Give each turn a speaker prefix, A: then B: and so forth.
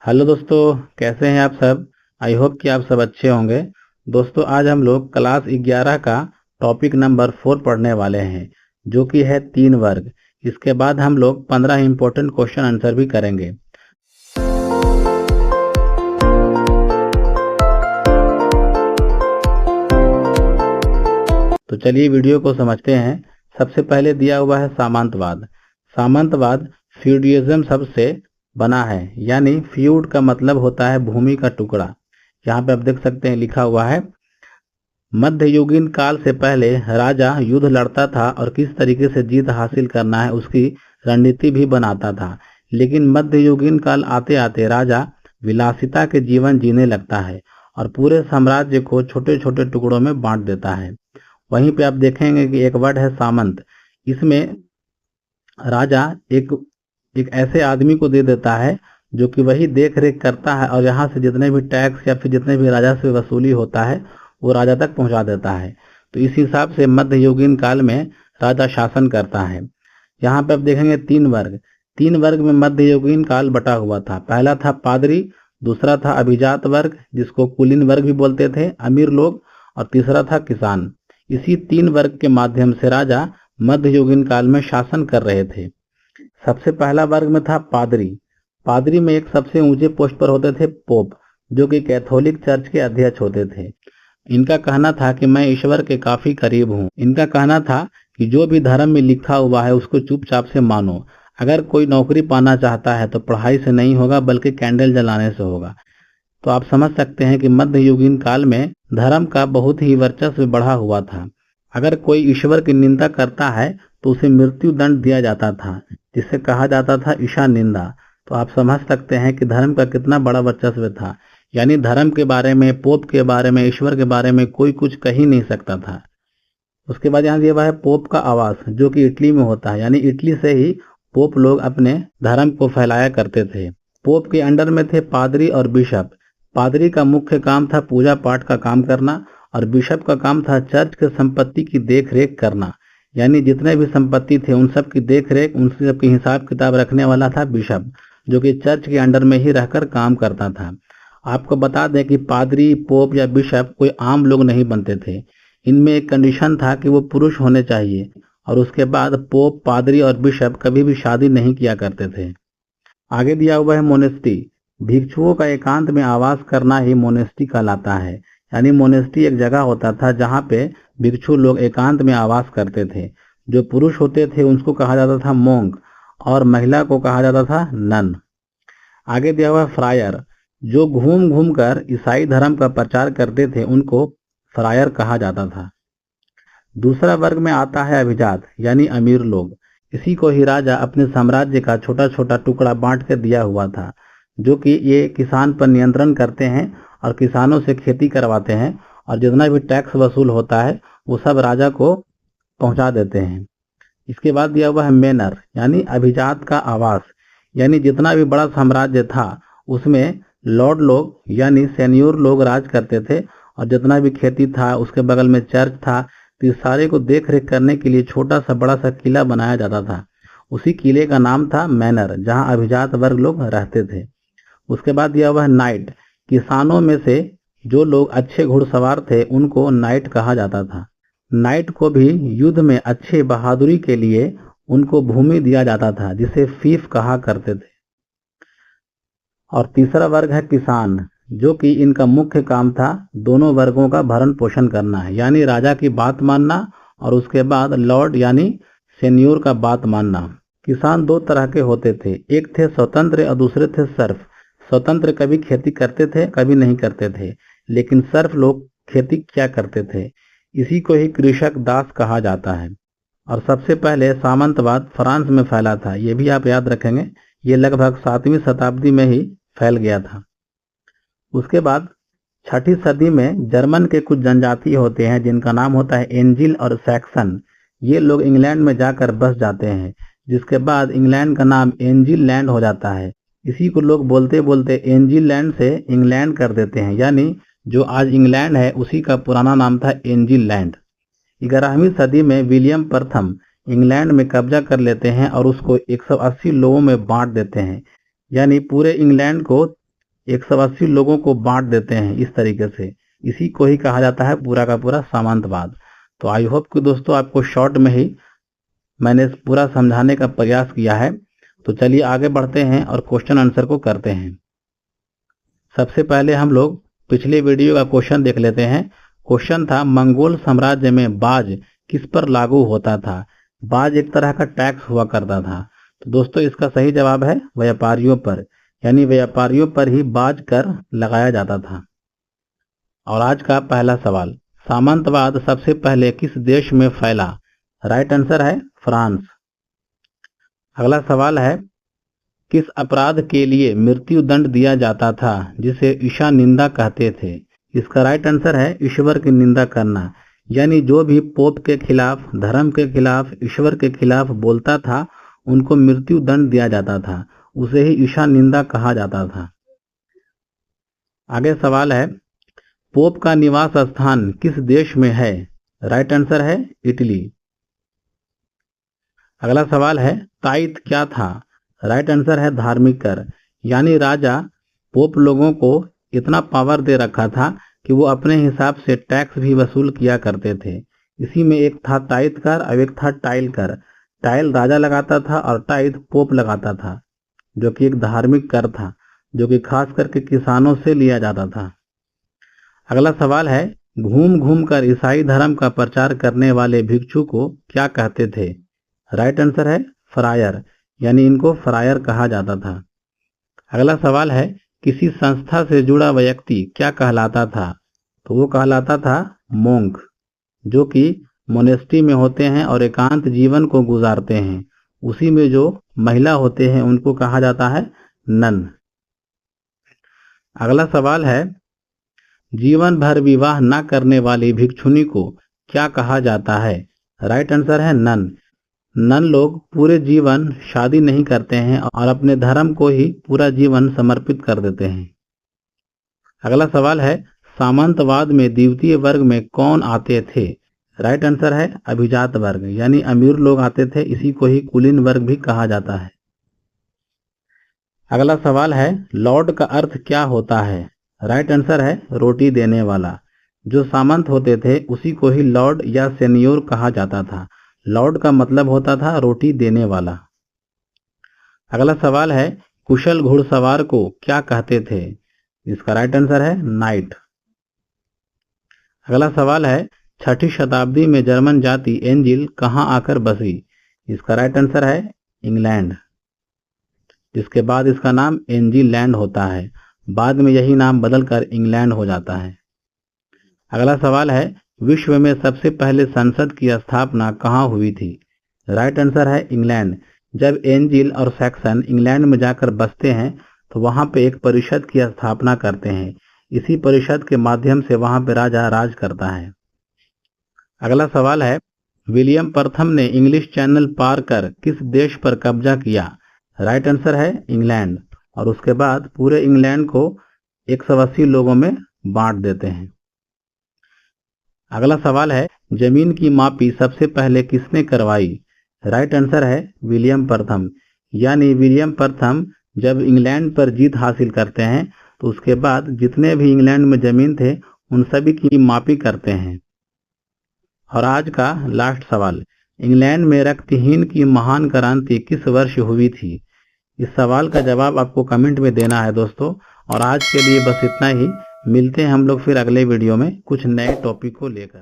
A: Hello दोस्तों, कैसे हैं आप सब। आई होप कि आप सब अच्छे होंगे। दोस्तों, आज हम लोग क्लास 11 का टॉपिक नंबर 4 पढ़ने वाले हैं, जो कि है 3 वर्ग। इसके बाद हम लोग 15 इंपॉर्टेंट क्वेश्चन आंसर भी करेंगे। तो चलिए वीडियो को समझते हैं। सबसे पहले दिया हुआ है सामंतवाद। सामंतवाद फ्यूडलिज्म शब्द से बना है, यानी फ्यूड का मतलब होता है भूमि का टुकड़ा। यहाँ पे आप देख सकते हैं लिखा हुआ है, मध्ययुगीन काल से पहले राजा युद्ध लड़ता था और किस तरीके से जीत हासिल करना है उसकी रणनीति भी बनाता था। लेकिन मध्ययुगीन काल आते आते राजा विलासिता के जीवन जीने लगता है और पूरे साम्राज्य को छोटे छोटे टुकड़ों में बांट देता है। वहीं पे आप देखेंगे कि एक वर्ड है सामंत। इसमें राजा एक ऐसे आदमी को दे देता है जो कि वही देख रेख करता है और यहाँ से जितने भी टैक्स या फिर जितने भी राजा से वसूली होता है वो राजा तक पहुंचा देता है। तो इस हिसाब से मध्ययुगीन काल में राजा शासन करता है। यहाँ पे आप देखेंगे 3 वर्ग। 3 वर्ग में मध्ययुगीन काल बटा हुआ था। पहला था पादरी, दूसरा था अभिजात वर्ग जिसको कुलीन वर्ग भी बोलते थे, अमीर लोग, और तीसरा था किसान। इसी 3 वर्ग के माध्यम से राजा मध्ययुगीन काल में शासन कर रहे थे। सबसे पहला वर्ग में था पादरी। पादरी में एक सबसे ऊंचे पोस्ट पर होते थे पोप, जो कि कैथोलिक चर्च के अध्यक्ष होते थे। इनका कहना था कि मैं ईश्वर के काफी करीब हूँ। इनका कहना था कि जो भी धर्म में लिखा हुआ है उसको चुपचाप से मानो। अगर कोई नौकरी पाना चाहता है तो पढ़ाई से नहीं होगा बल्कि कैंडल जलाने से होगा। तो आप समझ सकते हैं कि मध्ययुगीन काल में धर्म का बहुत ही वर्चस्व बढ़ा हुआ था। अगर कोई ईश्वर की निंदा करता है तो उसे मृत्यु दंड दिया जाता था, जिसे कहा जाता था ईशा निंदा। तो आप समझ सकते हैं कि धर्म का कितना बड़ा वर्चस्व था। यानी धर्म के बारे में, पोप के बारे में, ईश्वर के बारे में कोई कुछ कह ही नहीं सकता था। उसके बाद यहाँ दिया हुआ है पोप का आवास, जो कि इटली में होता है। यानी इटली से ही पोप लोग अपने धर्म को फैलाया करते थे। पोप के अंडर में थे पादरी और बिशप। पादरी का मुख्य काम था पूजा पाठ का काम करना और बिशप का काम था चर्च के संपत्ति की देख रेख करना। यानी जितने भी संपत्ति थे उन सब की देख रेख, उन सब की हिसाब किताब रखने वाला था बिशप, जो कि चर्च के अंडर में ही रहकर काम करता था। आपको बता दें कि पादरी, पोप या बिशप कोई आम लोग नहीं बनते थे। इनमें एक कंडीशन था कि वो पुरुष होने चाहिए और उसके बाद पोप, पादरी और बिशप कभी भी शादी नहीं किया करते थे। आगे दिया हुआ है मोनेस्टी। भिक्षुओं का एकांत में आवास करना ही मोनेस्टी कहलाता है। यानी मोनेस्टी एक जगह होता था जहाँ पे भिक्षु लोग एकांत में आवास करते थे। जो पुरुष होते थे उनको कहा जाता था मोंक और महिला को कहा जाता था नन। आगे दिया हुआ फ्रायर। जो घूम घूम कर ईसाई धर्म का प्रचार करते थे उनको फ्रायर कहा जाता था। दूसरा वर्ग में आता है अभिजात, यानी अमीर लोग। इसी को ही राजा अपने साम्राज्य का छोटा छोटा टुकड़ा बांट कर दिया हुआ था, जो कि ये किसान पर नियंत्रण करते हैं और किसानों से खेती करवाते हैं और जितना भी टैक्स वसूल होता है वो सब राजा को पहुंचा देते हैं। इसके बाद दिया हुआ है मेनर, यानी अभिजात का आवास। यानी जितना भी बड़ा साम्राज्य था उसमें लॉर्ड लोग यानी सेन्योर लोग राज करते थे और जितना भी खेती था, उसके बगल में चर्च था, तो इस सारे को देख रेख करने के लिए छोटा सा बड़ा सा किला बनाया जाता था। उसी किले का नाम था मैनर, जहां अभिजात वर्ग लोग रहते थे। उसके बाद दिया हुआ है नाइट। किसानों में से जो लोग अच्छे घुड़सवार थे उनको नाइट कहा जाता था। नाइट को भी युद्ध में अच्छे बहादुरी के लिए उनको भूमि दिया जाता था, जिसे फीफ कहा करते थे। और तीसरा वर्ग है किसान, जो कि इनका मुख्य काम था दोनों वर्गों का भरण पोषण करना है। यानी राजा की बात मानना और उसके बाद लॉर्ड यानी सेन्योर का बात मानना। किसान 2 तरह के होते थे, एक थे स्वतंत्र और दूसरे थे सर्फ। स्वतंत्र कभी खेती करते थे, कभी नहीं करते थे, लेकिन सर्फ लोग खेती क्या करते थे। इसी को ही कृषक दास कहा जाता है। और सबसे पहले सामंतवाद फ्रांस में फैला था, ये भी आप याद रखेंगे। ये लगभग 7वीं शताब्दी में ही फैल गया था। उसके बाद 6ठी सदी में जर्मन के कुछ जनजाति होते हैं जिनका नाम होता है एंजिल और सैक्सन। ये लोग इंग्लैंड में जाकर बस जाते हैं, जिसके बाद इंग्लैंड का नाम एंजिल लैंड हो जाता है। इसी को लोग बोलते बोलते एंजिल लैंड से इंग्लैंड कर देते हैं। यानी जो आज इंग्लैंड है उसी का पुराना नाम था एंजिल लैंड। 11वीं सदी में विलियम प्रथम इंग्लैंड में कब्जा कर लेते हैं और उसको 180 लोगों में बांट देते हैं। यानी पूरे इंग्लैंड को 180 लोगों को बांट देते हैं इस तरीके से, इसी को ही कहा जाता है पूरा का पूरा सामंतवाद। तो आई होप कि दोस्तों आपको शॉर्ट में ही मैंने पूरा समझाने का प्रयास किया है। तो चलिए आगे बढ़ते हैं और क्वेश्चन आंसर को करते हैं। सबसे पहले हम लोग पिछले वीडियो का क्वेश्चन देख लेते हैं। क्वेश्चन था मंगोल साम्राज्य में बाज किस पर लागू होता था। बाज एक तरह का टैक्स हुआ करता था। तो दोस्तों इसका सही जवाब है व्यापारियों पर, यानी व्यापारियों पर ही बाज कर लगाया जाता था। और आज का पहला सवाल, सामंतवाद सबसे पहले किस देश में फैला। राइट आंसर है फ्रांस। अगला सवाल है, किस अपराध के लिए मृत्यु दंड दिया जाता था जिसे ईशा निंदा कहते थे। इसका राइट आंसर है ईश्वर की निंदा करना, यानी जो भी पोप के खिलाफ, धर्म के खिलाफ, ईश्वर के खिलाफ बोलता था उनको मृत्यु दंड दिया जाता था, उसे ही ईशा निंदा कहा जाता था। आगे सवाल है, पोप का निवास स्थान किस देश में है। राइट आंसर है इटली। अगला सवाल है, ताइत क्या था। राइट आंसर है धार्मिक कर, यानी राजा पोप लोगों को इतना पावर दे रखा था कि वो अपने हिसाब से टैक्स भी वसूल किया करते थे। इसी में एक था ताइत कर और एक था टाइल कर। टाइल राजा लगाता था और टाइत पोप लगाता था, जो कि एक धार्मिक कर था जो कि खास करके किसानों से लिया जाता था। अगला सवाल है, घूम घूम कर ईसाई धर्म का प्रचार करने वाले भिक्षु को क्या कहते थे। राइट आंसर है फ्रायर, यानी इनको फ्रायर कहा जाता था। अगला सवाल है, किसी संस्था से जुड़ा व्यक्ति क्या कहलाता था। तो वो कहलाता था मोंक, जो कि मोनेस्ट्री में होते हैं और एकांत जीवन को गुजारते हैं। उसी में जो महिला होते हैं उनको कहा जाता है नन। अगला सवाल है, जीवन भर विवाह न करने वाली भिक्षुनी को क्या कहा जाता है। राइट आंसर है नन। नन लोग पूरे जीवन शादी नहीं करते हैं और अपने धर्म को ही पूरा जीवन समर्पित कर देते हैं। अगला सवाल है, सामंतवाद में द्वितीय वर्ग में कौन आते थे। राइट आंसर है अभिजात वर्ग, यानी अमीर लोग आते थे, इसी को ही कुलीन वर्ग भी कहा जाता है। अगला सवाल है, लॉर्ड का अर्थ क्या होता है। राइट आंसर है रोटी देने वाला। जो सामंत होते थे उसी को ही लॉर्ड या सेनियोर कहा जाता था। लॉर्ड का मतलब होता था रोटी देने वाला। अगला सवाल है, कुशल घुड़सवार को क्या कहते थे। इसका राइट आंसर है नाइट। अगला सवाल है, 6ठी शताब्दी में जर्मन जाति एंजिल कहां आकर बसी। इसका राइट आंसर है इंग्लैंड, जिसके बाद इसका नाम एंजिल लैंड होता है। बाद में यही नाम बदलकर इंग्लैंड हो जाता है। अगला सवाल है, विश्व में सबसे पहले संसद की स्थापना कहाँ हुई थी। राइट आंसर है इंग्लैंड। जब एंजिल और सैक्सन इंग्लैंड में जाकर बसते हैं तो वहां पे एक परिषद की स्थापना करते हैं। इसी परिषद के माध्यम से वहां पे राजा राज करता है। अगला सवाल है, विलियम प्रथम ने इंग्लिश चैनल पार कर किस देश पर कब्जा किया। राइट आंसर है इंग्लैंड, और उसके बाद पूरे इंग्लैंड को 180 लोगों में बांट देते हैं। अगला सवाल है, जमीन की मापी सबसे पहले किसने करवाई। राइट आंसर है विलियम प्रथम, यानी विलियम प्रथम जब इंग्लैंड पर जीत हासिल करते हैं तो उसके बाद जितने भी इंग्लैंड में जमीन थे उन सभी की मापी करते हैं। और आज का लास्ट सवाल, इंग्लैंड में रक्तहीन की महान क्रांति किस वर्ष हुई थी। इस सवाल का जवाब आपको कमेंट में देना है दोस्तों। और आज के लिए बस इतना ही। मिलते हैं हम लोग फिर अगले वीडियो में कुछ नए टॉपिक को लेकर।